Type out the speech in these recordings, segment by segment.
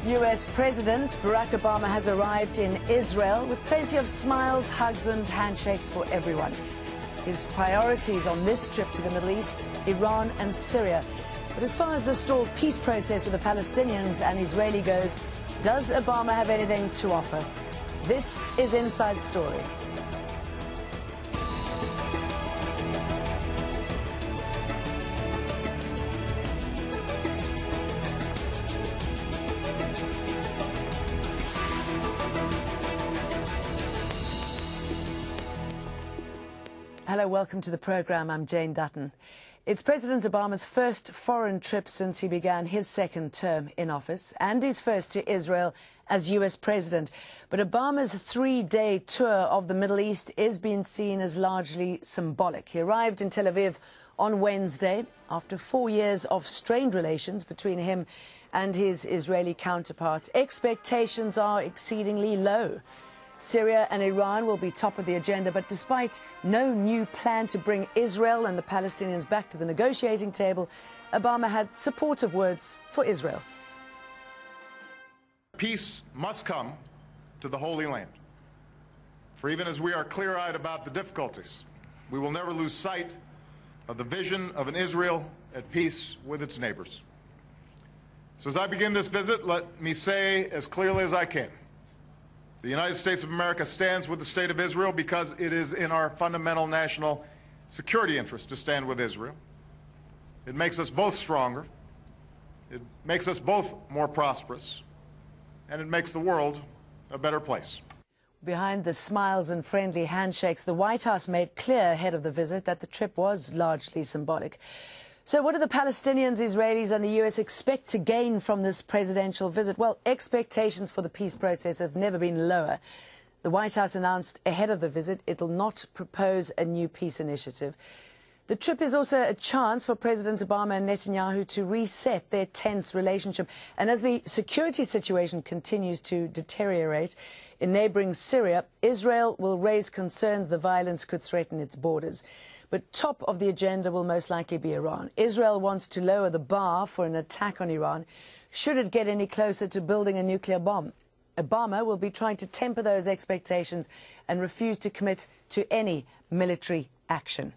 US President Barack Obama has arrived in Israel with plenty of smiles, hugs and handshakes for everyone. His priorities on this trip to the Middle East, Iran and Syria. But as far as the stalled peace process with the Palestinians and Israeli goes, does Obama have anything to offer? This is Inside Story. Hello, welcome to the programme. I'm Jane Dutton. It's President Obama's first foreign trip since he began his second term in office, and his first to Israel as US President. But Obama's three-day tour of the Middle East is being seen as largely symbolic. He arrived in Tel Aviv on Wednesday after 4 years of strained relations between him and his Israeli counterpart. Expectations are exceedingly low. Syria and Iran will be top of the agenda, but despite no new plan to bring Israel and the Palestinians back to the negotiating table, Obama had supportive words for Israel. Peace must come to the Holy Land. For even as we are clear-eyed about the difficulties, we will never lose sight of the vision of an Israel at peace with its neighbors. So as I begin this visit, let me say as clearly as I can, the United States of America stands with the State of Israel because it is in our fundamental national security interest to stand with Israel. It makes us both stronger, it makes us both more prosperous, and it makes the world a better place. Behind the smiles and friendly handshakes, the White House made clear ahead of the visit that the trip was largely symbolic. So what do the Palestinians, Israelis and the US expect to gain from this presidential visit? Well, expectations for the peace process have never been lower. The White House announced ahead of the visit it will not propose a new peace initiative. The trip is also a chance for President Obama and Netanyahu to reset their tense relationship. And as the security situation continues to deteriorate in neighbouring Syria, Israel will raise concerns the violence could threaten its borders. But top of the agenda will most likely be Iran. Israel wants to lower the bar for an attack on Iran should it get any closer to building a nuclear bomb. Obama will be trying to temper those expectations and refuse to commit to any military action.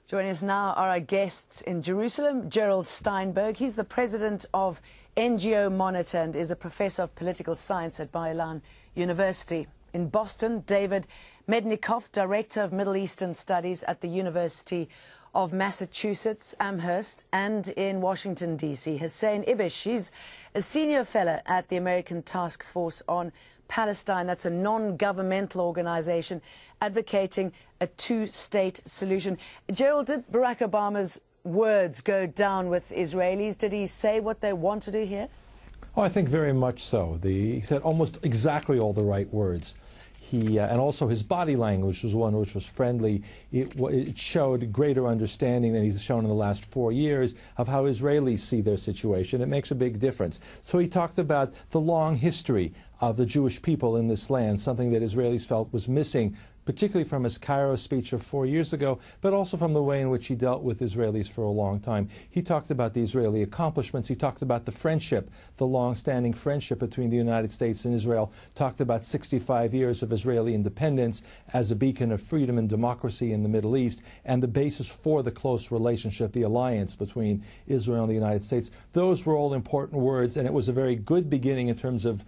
Joining us now are our guests in Jerusalem, Gerald Steinberg. He's the president of NGO Monitor and is a professor of political science at Bar-Ilan University. In Boston, David Mednikoff, Director of Middle Eastern Studies at the University of Massachusetts, Amherst, and in Washington, D.C. Hussein Ibish, he's a senior fellow at the American Task Force on Palestine. That's a non-governmental organization advocating a two-state solution. Gerald, did Barack Obama's words go down with Israelis? Did he say what they want to do here? Oh, I think very much so. He said almost exactly all the right words. And also his body language was one which was friendly. It showed greater understanding than he's shown in the last 4 years of how Israelis see their situation. It makes a big difference. So he talked about the long history of the Jewish people in this land, something that Israelis felt was missing, particularly from his Cairo speech of 4 years ago, but also from the way in which he dealt with Israelis for a long time. He talked about the Israeli accomplishments. He talked about the friendship, the long-standing friendship between the United States and Israel, talked about 65 years of Israeli independence as a beacon of freedom and democracy in the Middle East, and the basis for the close relationship, the alliance between Israel and the United States. Those were all important words, and it was a very good beginning in terms of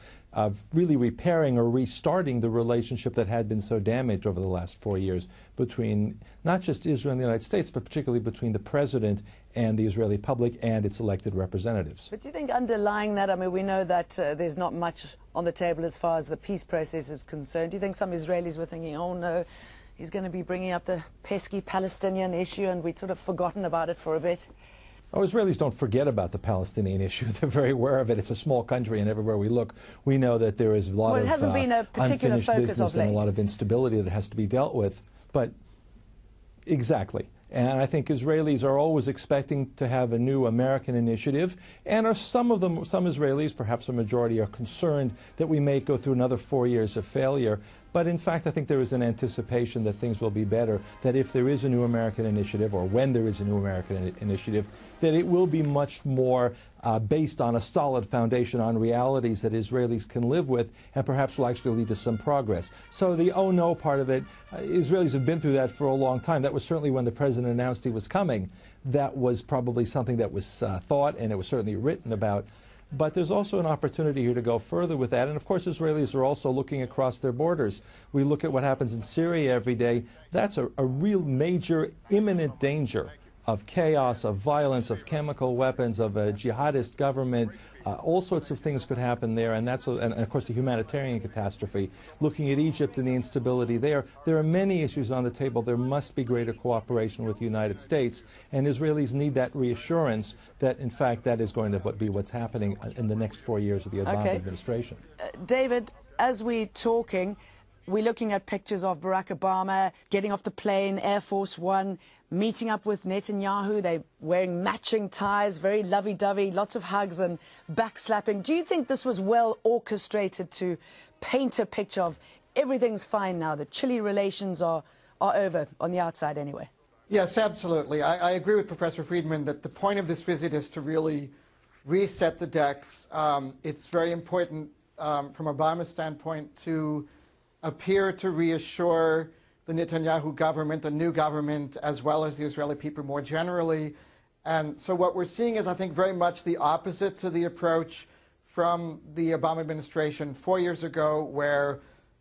really repairing or restarting the relationship that had been so damaged over the last 4 years between not just Israel and the United States, but particularly between the president and the Israeli public and its elected representatives. But do you think underlying that, I mean, we know that there's not much on the table as far as the peace process is concerned. Do you think some Israelis were thinking, oh no, he's going to be bringing up the pesky Palestinian issue and we'd sort of forgotten about it for a bit? Oh, Israelis don't forget about the Palestinian issue. They're very aware of it. It's a small country, and everywhere we look, we know that there is a lot of unfinished business and a lot of instability that has to be dealt with. But exactly. And I think Israelis are always expecting to have a new American initiative, and some Israelis, perhaps a majority, are concerned that we may go through another 4 years of failure. But in fact, I think there is an anticipation that things will be better, that if there is a new American initiative, or when there is a new American initiative, that it will be much more based on a solid foundation, on realities that Israelis can live with, and perhaps will actually lead to some progress. So the oh no part of it, Israelis have been through that for a long time. That was certainly when the president announced he was coming. That was probably something that was thought, and it was certainly written about. But there's also an opportunity here to go further with that. And of course, Israelis are also looking across their borders. We look at what happens in Syria every day. That's a real major imminent danger of chaos, of violence, of chemical weapons, of a jihadist government. All sorts of things could happen there, and and of course the humanitarian catastrophe. Looking at Egypt and the instability there are many issues on the table. There must be greater cooperation with the United States, and Israelis need that reassurance that, in fact, that is going to be what's happening in the next 4 years of the Obama administration. David, as we're talking, we're looking at pictures of Barack Obama getting off the plane, Air Force One, meeting up with Netanyahu. They're wearing matching ties, very lovey-dovey, lots of hugs and backslapping. Do you think this was well orchestrated to paint a picture of everything's fine now, that chilly relations are over, on the outside anyway? Yes, absolutely. I agree with Professor Friedman that the point of this visit is to really reset the decks. It's very important from Obama's standpoint to appear to reassure the Netanyahu government, the new government, as well as the Israeli people more generally. And so what we're seeing is, I think, very much the opposite to the approach from the Obama administration 4 years ago, where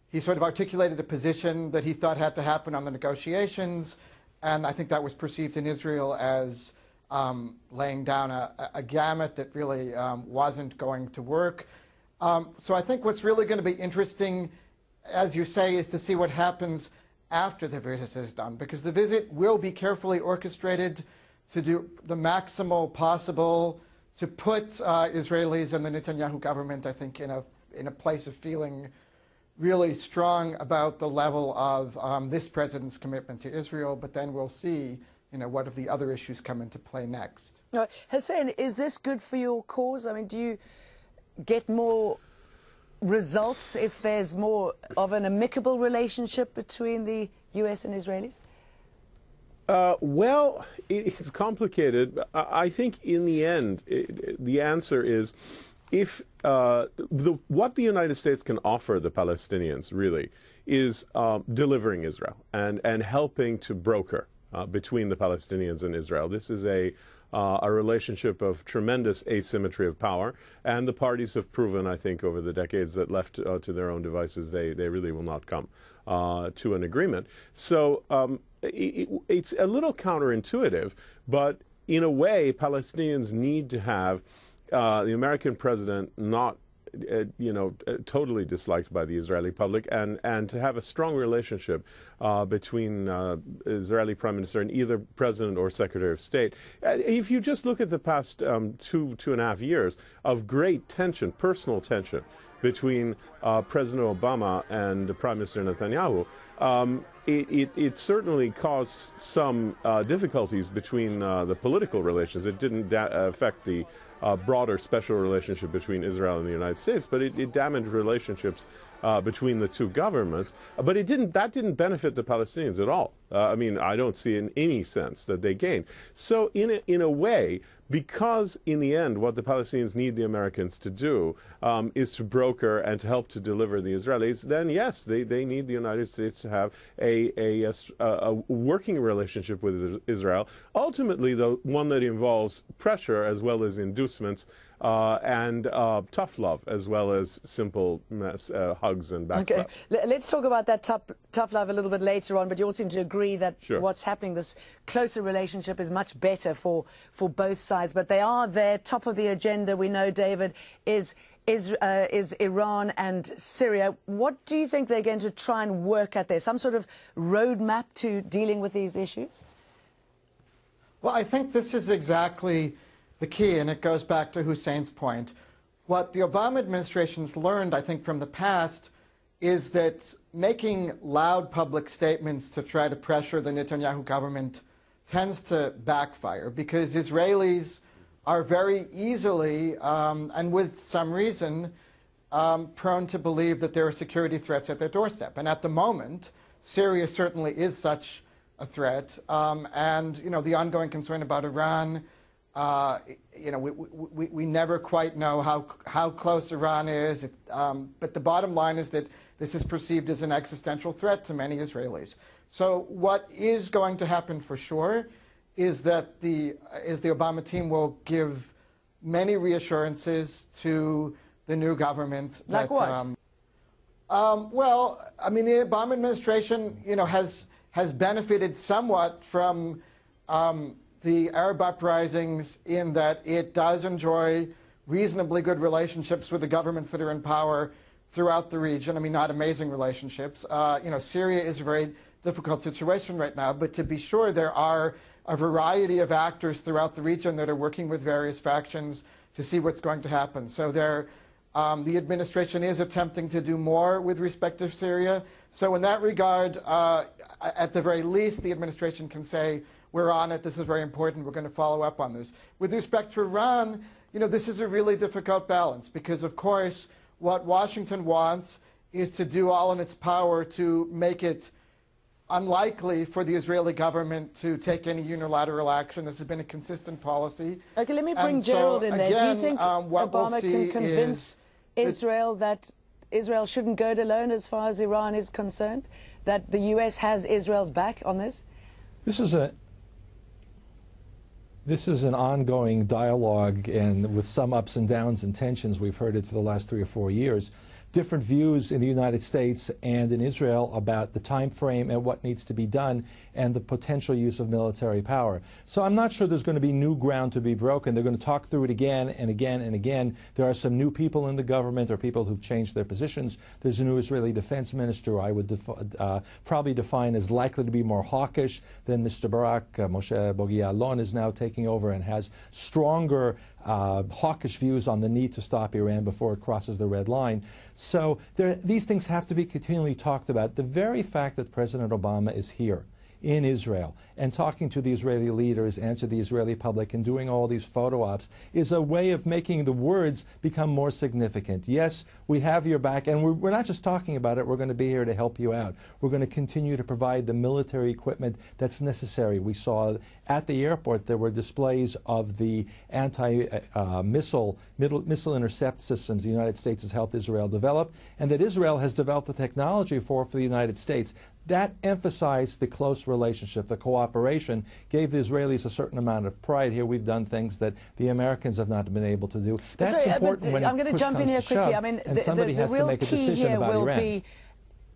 he sort of articulated a position that he thought had to happen on the negotiations. And I think that was perceived in Israel as laying down a gamut that really wasn't going to work. So I think what's really going to be interesting, as you say, is to see what happens after the visit is done, because the visit will be carefully orchestrated to do the maximal possible to put Israelis and the Netanyahu government, I think, in a place of feeling really strong about the level of this president's commitment to Israel. But then we'll see, what of the other issues come into play next. Hussein, is this good for your cause? I mean, do you get more results if there's more of an amicable relationship between the U.S. and Israelis? Well, it's complicated. I think in the end, the answer is if what the United States can offer the Palestinians really is delivering Israel and helping to broker between the Palestinians and Israel. This is a relationship of tremendous asymmetry of power, and the parties have proven, I think, over the decades that left to their own devices, they really will not come to an agreement. So it's a little counterintuitive, but in a way, Palestinians need to have the American president not totally disliked by the Israeli public, and to have a strong relationship between Israeli Prime Minister and either President or Secretary of State. If you just look at the past 2.5 years of great tension, personal tension, between President Obama and Prime Minister Netanyahu, it certainly caused some difficulties between the political relations. It didn't affect the broader special relationship between Israel and the United States, but it damaged relationships between the two governments. But that didn't benefit the Palestinians at all. I mean, I don't see in any sense that they gained. So in a way, because in the end, what the Palestinians need the Americans to do is to broker and to help to deliver the Israelis, then yes, they need the United States to have a working relationship with Israel. Ultimately, though, one that involves pressure as well as inducements and tough love as well as simple hugs and backslaps. Okay, let's talk about that tough love a little bit later on, but you all seem to agree that what's happening, this closer relationship, is much better for both sides. But they are there, top of the agenda, we know, David, is Iran and Syria. What do you think they're going to try and work at there? Some sort of roadmap to dealing with these issues? Well, I think this is exactly the key, and it goes back to Hussein's point. What the Obama administration's learned, I think, from the past is that making loud public statements to try to pressure the Netanyahu government tends to backfire because Israelis are very easily, and with some reason, prone to believe that there are security threats at their doorstep. And at the moment, Syria certainly is such a threat. And, you know, the ongoing concern about Iran, you know, we never quite know how close Iran is. But the bottom line is that this is perceived as an existential threat to many Israelis. So what is going to happen for sure is that the Obama team will give many reassurances to the new government. Like that, what? Well, I mean, the Obama administration, you know, has benefited somewhat from the Arab uprisings in that it does enjoy reasonably good relationships with the governments that are in power throughout the region. I mean, not amazing relationships. You know, Syria is a very difficult situation right now, but to be sure, there are a variety of actors throughout the region that are working with various factions to see what's going to happen. So the administration is attempting to do more with respect to Syria. So in that regard, at the very least, the administration can say, we're on it, this is very important, we're going to follow up on this. With respect to Iran, you know, this is a really difficult balance because, of course, what Washington wants is to do all in its power to make it unlikely for the Israeli government to take any unilateral action. This has been a consistent policy. Okay, let me bring And so, Gerald in there. again, Do you think what we'll Obama see can convince Israel that Israel shouldn't go it alone as far as Iran is concerned? That the U.S. has Israel's back on this? This is an ongoing dialogue, and with some ups and downs and tensions. We've heard it for the last 3 or 4 years. Different views in the United States and in Israel about the time frame and what needs to be done and the potential use of military power. So I'm not sure there's going to be new ground to be broken. They're going to talk through it again and again and again. There are some new people in the government or people who've changed their positions. There's a new Israeli defense minister I would probably define as likely to be more hawkish than Mr. Barak. Moshe Bogi Ya'alon is now taking over and has stronger hawkish views on the need to stop Iran before it crosses the red line. So these things have to be continually talked about. The very fact that President Obama is here in Israel and talking to the Israeli leaders and to the Israeli public and doing all these photo ops is a way of making the words become more significant. Yes, we have your back, and we're not just talking about it, we're going to be here to help you out. We're going to continue to provide the military equipment that's necessary. We saw at the airport there were displays of the anti-missile intercept systems the United States has helped Israel develop, and that Israel has developed the technology for the United States. That emphasized the close relationship, the cooperation, gave the Israelis a certain amount of pride. Here we've done things that the Americans have not been able to do. That's important when I'm going to jump in here quickly. I mean, the real key here will be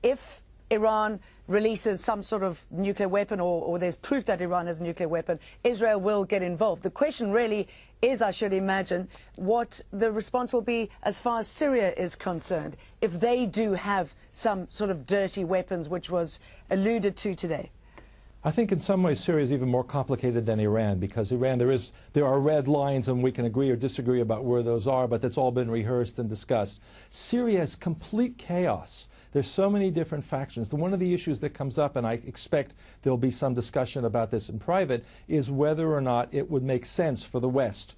if Iran releases some sort of nuclear weapon or there's proof that Iran has a nuclear weapon, Israel will get involved. The question really is, I should imagine, what the response will be as far as Syria is concerned, if they do have some sort of dirty weapons, which was alluded to today. I think in some ways Syria is even more complicated than Iran, because Iran, there are red lines, and we can agree or disagree about where those are, but that's all been rehearsed and discussed. Syria is complete chaos. There's so many different factions. One of the issues that comes up, and I expect there'll be some discussion about this in private, is whether or not it would make sense for the West.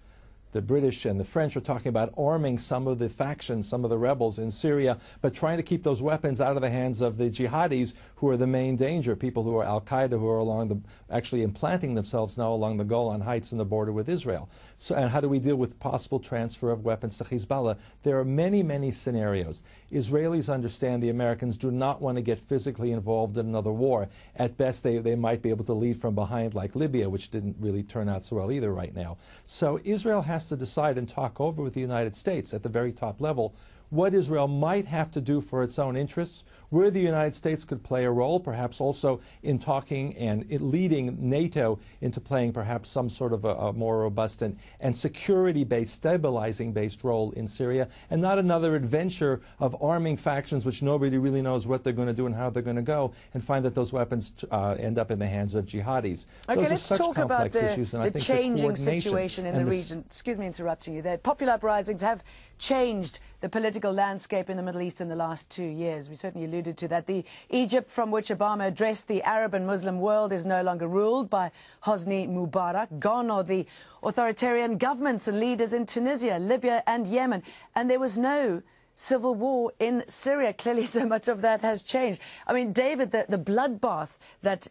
The British and the French are talking about arming some of the factions, some of the rebels in Syria, but trying to keep those weapons out of the hands of the jihadis, who are the main danger, people who are al-Qaeda, who are actually implanting themselves now along the Golan Heights and the border with Israel. So, and how do we deal with possible transfer of weapons to Hezbollah? There are many, many scenarios. Israelis understand the Americans do not want to get physically involved in another war. At best, they might be able to lead from behind, like Libya, which didn't really turn out so well either right now. So Israel has to decide and talk over with the United States at the very top level what Israel might have to do for its own interests, where the United States could play a role, perhaps also in talking and leading NATO into playing perhaps some sort of a more robust and security-based, stabilizing-based role in Syria, and not another adventure of arming factions which nobody really knows what they're going to do and how they're going to go, and find that those weapons end up in the hands of jihadis. Okay, those let's are such talk about the changing situation in the region. Excuse me interrupting you there. Popular uprisings have changed the political landscape in the Middle East in the last 2 years. We certainly alluded to that. The Egypt from which Obama addressed the Arab and Muslim world is no longer ruled by Hosni Mubarak. Gone are the authoritarian governments and leaders in Tunisia, Libya and Yemen. And there was no civil war in Syria. Clearly so much of that has changed. I mean, David, the bloodbath that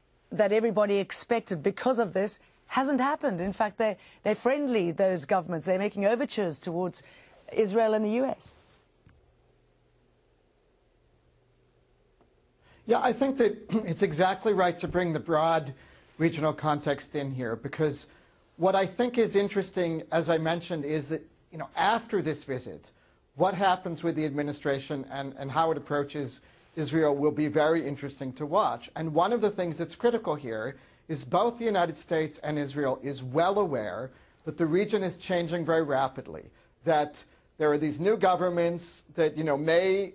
everybody expected because of this hasn't happened. In fact, they're friendly, those governments. They're making overtures towards Israel and the US. Yeah, I think that it's exactly right to bring the broad regional context in here, because what I think is interesting, as I mentioned, is that, you know, after this visit, what happens with the administration and how it approaches Israel will be very interesting to watch. And one of the things that's critical here is both the United States and Israel is well aware that the region is changing very rapidly, that there are these new governments that, you know, may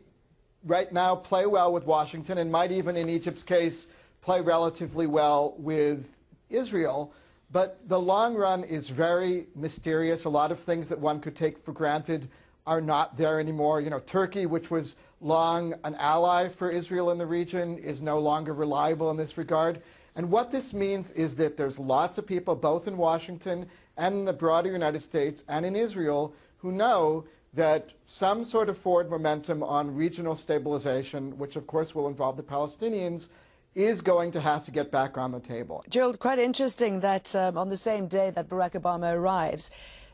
right now play well with Washington and might even, in Egypt's case, play relatively well with Israel. But the long run is very mysterious. A lot of things that one could take for granted are not there anymore. You know, Turkey, which was long an ally for Israel in the region, is no longer reliable in this regard. And what this means is that there's lots of people, both in Washington and in the broader United States and in Israel, who know that some sort of forward momentum on regional stabilization, which of course will involve the Palestinians, is going to have to get back on the table. Gerald, quite interesting that on the same day that Barack Obama arrives,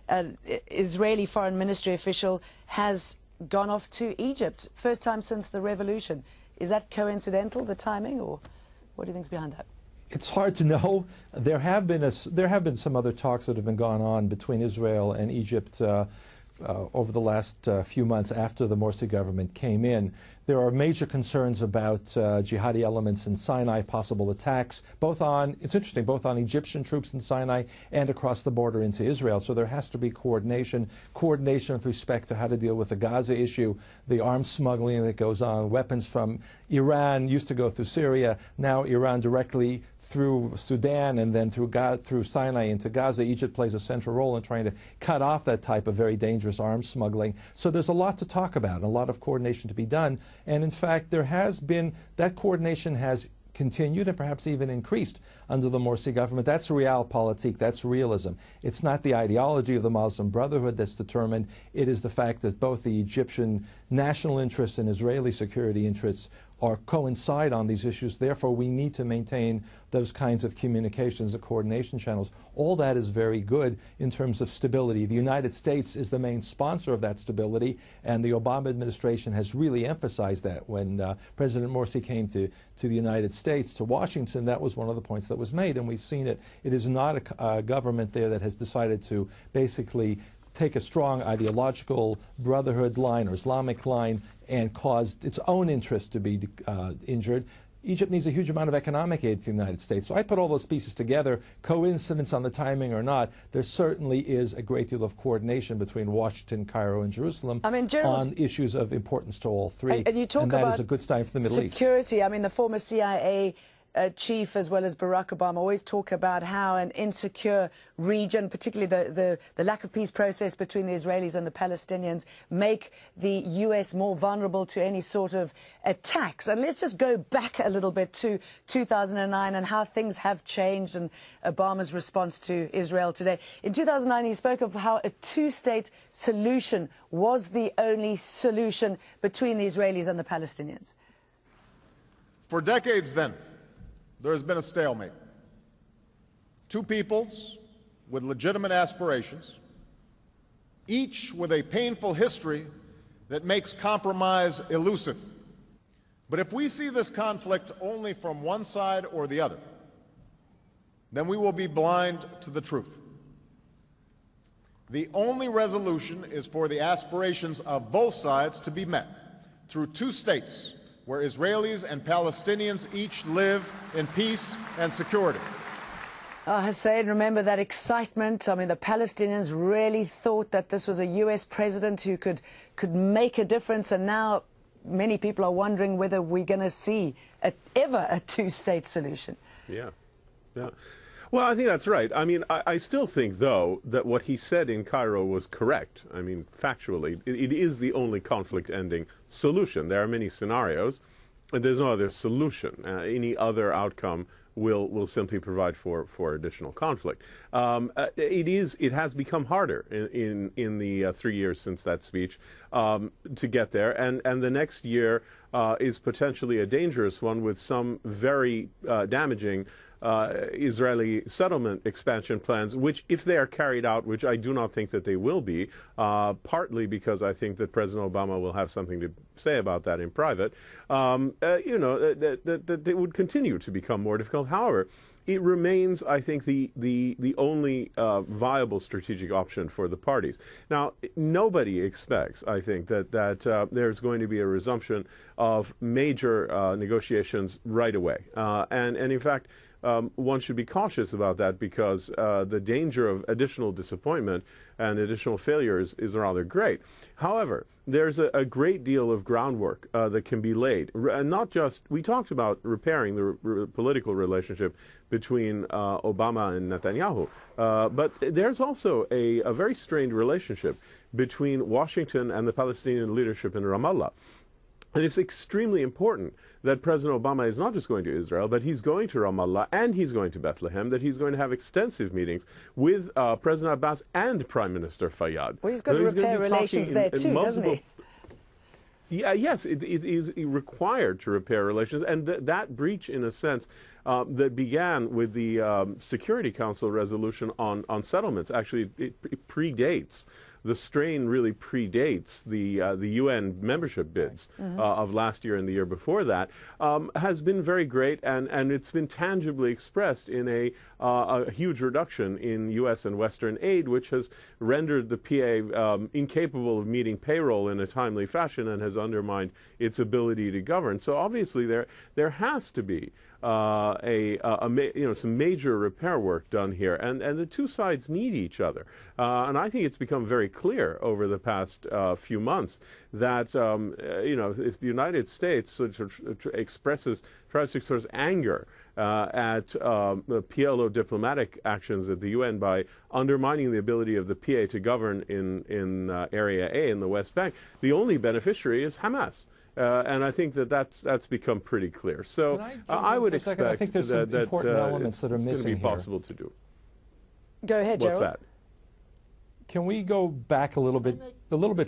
an Israeli foreign ministry official has gone off to Egypt, first time since the revolution. Is that coincidental, the timing, or what do you think's behind that? It's hard to know. There have been some other talks that have been going on between Israel and Egypt over the last few months after the Morsi government came in. There are major concerns about jihadi elements in Sinai, possible attacks, both on, it's interesting, both on Egyptian troops in Sinai and across the border into Israel. So there has to be coordination with respect to how to deal with the Gaza issue, the arms smuggling that goes on, weapons from Iran used to go through Syria, now Iran directly through Sudan and then through Sinai into Gaza. Egypt plays a central role in trying to cut off that type of very dangerous arms smuggling. So there's a lot to talk about and a lot of coordination to be done. And in fact, there has been, that coordination has continued and perhaps even increased under the Morsi government. That's realpolitik, that's realism. It's not the ideology of the Muslim Brotherhood that's determined. It is the fact that both the Egyptian national interests and Israeli security interests coincide on these issues. Therefore, we need to maintain those kinds of communications and coordination channels. All that is very good in terms of stability. The United States is the main sponsor of that stability, and the Obama administration has really emphasized that. When President Morsi came to the United States, to Washington, that was one of the points that was made, and we've seen it. It is not a government there that has decided to basically take a strong ideological brotherhood line or Islamic line and caused its own interest to be injured. Egypt needs a huge amount of economic aid from the United States. So I put all those pieces together, coincidence on the timing or not, there certainly is a great deal of coordination between Washington, Cairo, and Jerusalem on issues of importance to all three. And you talk about that is a good sign for the Middle East. Security, I mean, the former CIA chief, as well as Barack Obama, always talk about how an insecure region, particularly the lack of peace process between the Israelis and the Palestinians, make the U.S. more vulnerable to any sort of attacks. And let's just go back a little bit to 2009 and how things have changed and Obama's response to Israel today. In 2009, he spoke of how a two-state solution was the only solution between the Israelis and the Palestinians. For decades then, there has been a stalemate. Two peoples with legitimate aspirations, each with a painful history that makes compromise elusive. But if we see this conflict only from one side or the other, then we will be blind to the truth. The only resolution is for the aspirations of both sides to be met through two states, where Israelis and Palestinians each live in peace and security. Hussein, remember that excitement? I mean, the Palestinians really thought that this was a U.S. president who could make a difference, and now many people are wondering whether we're going to see ever a two-state solution. Yeah. Well, I think that's right. I mean, I still think, though, that what he said in Cairo was correct. I mean, factually, it is the only conflict-ending solution. There are many scenarios. there's no other solution. Any other outcome will simply provide for additional conflict. It has become harder in the 3 years since that speech to get there, and the next year is potentially a dangerous one with some very damaging Israeli settlement expansion plans, which, if they are carried out, which I do not think that they will be, partly because I think that President Obama will have something to say about that in private, that they would continue to become more difficult. However, it remains, I think, the only viable strategic option for the parties. Now, nobody expects, I think, that there's going to be a resumption of major negotiations right away. And in fact, one should be cautious about that because the danger of additional disappointment and additional failures is rather great. However, there's a great deal of groundwork that can be laid. Not just, we talked about repairing the political relationship between Obama and Netanyahu, but there's also a very strained relationship between Washington and the Palestinian leadership in Ramallah. And it's extremely important that President Obama is not just going to Israel, but he's going to Ramallah and he's going to Bethlehem, that he's going to have extensive meetings with President Abbas and Prime Minister Fayyad. Well, he's got to repair relations there too, doesn't he? Yeah, yes, it is required to repair relations. And that breach, in a sense, that began with the Security Council resolution on settlements, actually, it predates. The strain really predates the UN membership bids of last year and the year before that, has been very great, and it's been tangibly expressed in a huge reduction in U.S. and Western aid, which has rendered the PA incapable of meeting payroll in a timely fashion and has undermined its ability to govern. So obviously there has to be some major repair work done here, and the two sides need each other. And I think it's become very clear over the past few months that if the United States tries to express anger at the PLO diplomatic actions at the UN by undermining the ability of the PA to govern in Area A in the West Bank, the only beneficiary is Hamas. And I think that's become pretty clear. So I would expect I think there's some important elements that are missing it's going to be here. possible to do. Go ahead, Gerald. What's that? Can we go back a little bit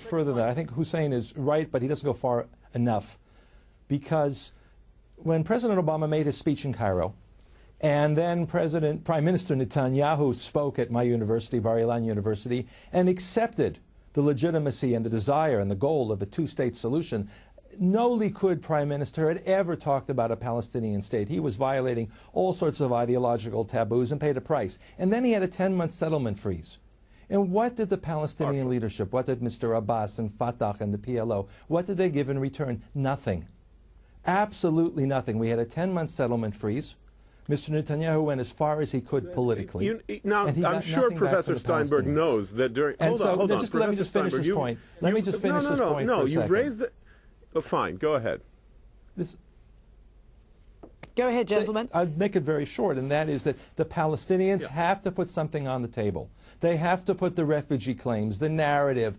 further than that? I think Hussein is right, but he doesn't go far enough. Because when President Obama made his speech in Cairo, and then Prime Minister Netanyahu spoke at my university, Bar Ilan University, and accepted the legitimacy and the desire and the goal of a two-state solution, no Likud prime minister had ever talked about a Palestinian state. He was violating all sorts of ideological taboos and paid a price. And then he had a 10-month settlement freeze. And what did the Palestinian leadership, what did Mr. Abbas and Fatah and the PLO, what did they give in return? Nothing. Absolutely nothing. We had a 10-month settlement freeze. Mr. Netanyahu went as far as he could politically. Now, I'm sure Professor Steinberg knows that during... Hold on. Let me just finish this point. Let me just finish this point for a second. You've raised it... Oh, fine, go ahead. Go ahead, gentlemen. I'll make it very short, and that is that the Palestinians have to put something on the table. They have to put the refugee claims, the narrative,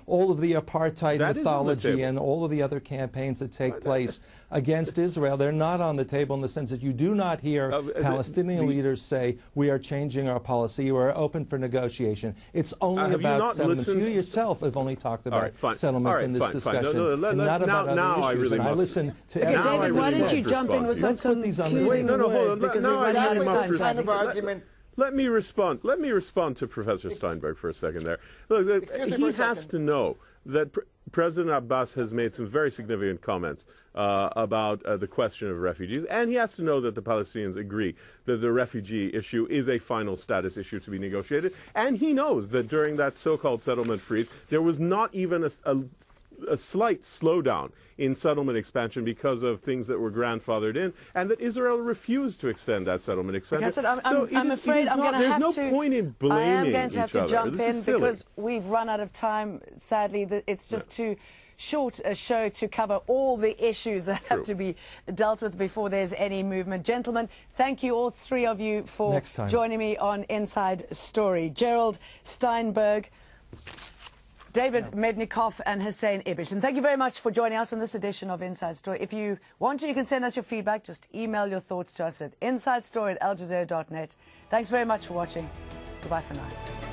all of the apartheid mythology and all of the other campaigns that take place against Israel. They're not on the table in the sense that you do not hear Palestinian leaders say, we are changing our policy, we are open for negotiation. It's only about settlements. You yourself have only talked about settlements in this discussion, and not about other issues. I listen to David, why don't you jump in with some concluding words, because we've run out of time. Let me respond to Professor Steinberg for a second there. Look, he has to know that President Abbas has made some very significant comments about the question of refugees, and he has to know that the Palestinians agree that the refugee issue is a final status issue to be negotiated, and he knows that during that so-called settlement freeze, there was not even a slight slowdown in settlement expansion because of things that were grandfathered in, and that Israel refused to extend that settlement expansion. I'm afraid I'm going to have to... There's no point in blaming I am going to have to jump in because we've run out of time, sadly. It's just too short a show to cover all the issues that have to be dealt with before there's any movement. Gentlemen, thank you, all three of you, for joining me on Inside Story. Gerald Steinberg, David Mednikov and Hussein Ibish. And thank you very much for joining us on this edition of Inside Story. If you want to, you can send us your feedback. Just email your thoughts to us at insidestory@aljazeera.net. Thanks very much for watching. Goodbye for now.